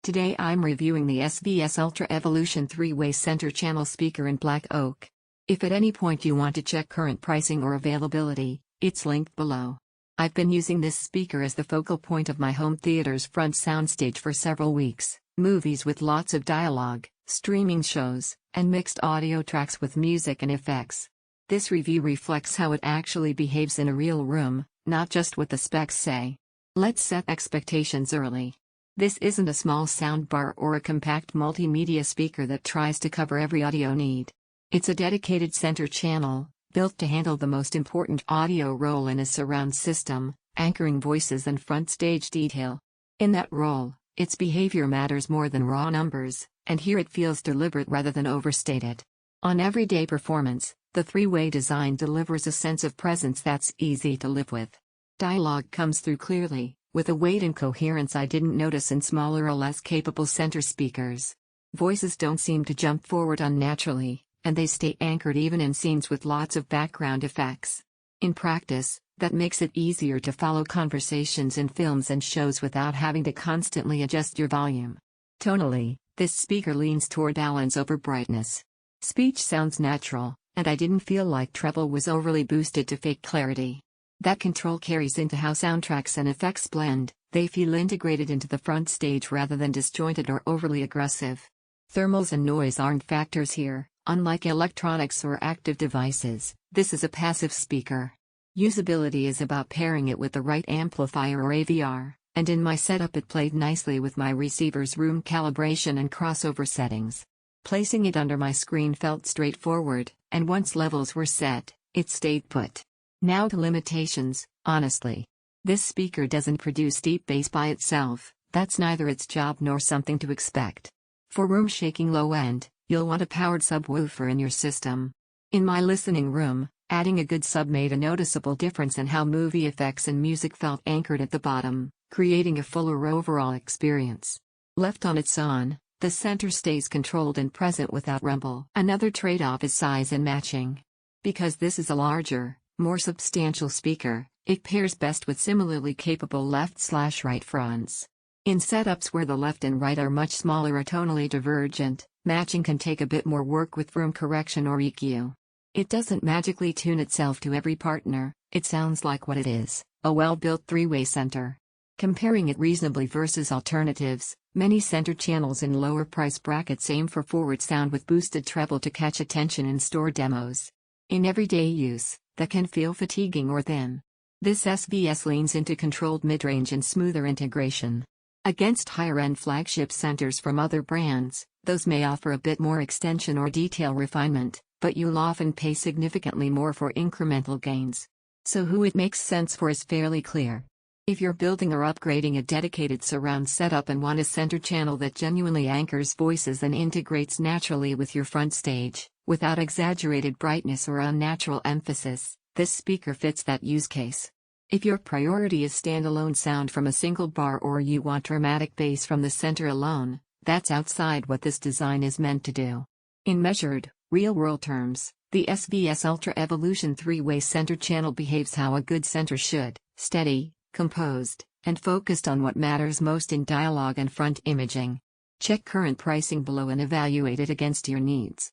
Today I'm reviewing the SVS Ultra Evolution 3-way center channel speaker in black oak. If at any point you want to check current pricing or availability, it's linked below. I've been using this speaker as the focal point of my home theater's front soundstage for several weeks. Movies with lots of dialogue, streaming shows, and mixed audio tracks with music and effects. This review reflects how it actually behaves in a real room, not just what the specs say. Let's set expectations early. This isn't a small soundbar or a compact multimedia speaker that tries to cover every audio need. It's a dedicated center channel, built to handle the most important audio role in a surround system, anchoring voices and front stage detail. In that role, its behavior matters more than raw numbers, and here it feels deliberate rather than overstated. On everyday performance, the three-way design delivers a sense of presence that's easy to live with. Dialogue comes through clearly, with a weight and coherence I didn't notice in smaller or less capable center speakers. Voices don't seem to jump forward unnaturally, and they stay anchored even in scenes with lots of background effects. In practice, that makes it easier to follow conversations in films and shows without having to constantly adjust your volume. Tonally, this speaker leans toward balance over brightness. Speech sounds natural, and I didn't feel like treble was overly boosted to fake clarity. That control carries into how soundtracks and effects blend. They feel integrated into the front stage rather than disjointed or overly aggressive. Thermals and noise aren't factors here. Unlike electronics or active devices, this is a passive speaker. Usability is about pairing it with the right amplifier or AVR, and in my setup it played nicely with my receiver's room calibration and crossover settings. Placing it under my screen felt straightforward, and once levels were set, it stayed put. Now to limitations. Honestly, this speaker doesn't produce deep bass by itself. That's neither its job nor something to expect. For room shaking low end, you'll want a powered subwoofer in your system. In my listening room, adding a good sub made a noticeable difference in how movie effects and music felt anchored at the bottom, creating a fuller overall experience. Left on its own, the center stays controlled and present without rumble. Another trade-off is size and matching. Because this is a larger, more substantial speaker, it pairs best with similarly capable left/right fronts. In setups where the left and right are much smaller or tonally divergent, matching can take a bit more work with room correction or EQ. It doesn't magically tune itself to every partner, it sounds like what it is, a well-built three-way center. Comparing it reasonably versus alternatives, many center channels in lower price brackets aim for forward sound with boosted treble to catch attention in store demos. In everyday use, that can feel fatiguing or thin. This SVS leans into controlled midrange and smoother integration. Against higher-end flagship centers from other brands, those may offer a bit more extension or detail refinement, but you'll often pay significantly more for incremental gains. So who it makes sense for is fairly clear. If you're building or upgrading a dedicated surround setup and want a center channel that genuinely anchors voices and integrates naturally with your front stage, without exaggerated brightness or unnatural emphasis, this speaker fits that use case. If your priority is standalone sound from a single bar or you want dramatic bass from the center alone, that's outside what this design is meant to do. In measured, real-world terms, the SVS Ultra Evolution 3-way center channel behaves how a good center should: steady, composed, and focused on what matters most in dialogue and front imaging. Check current pricing below and evaluate it against your needs.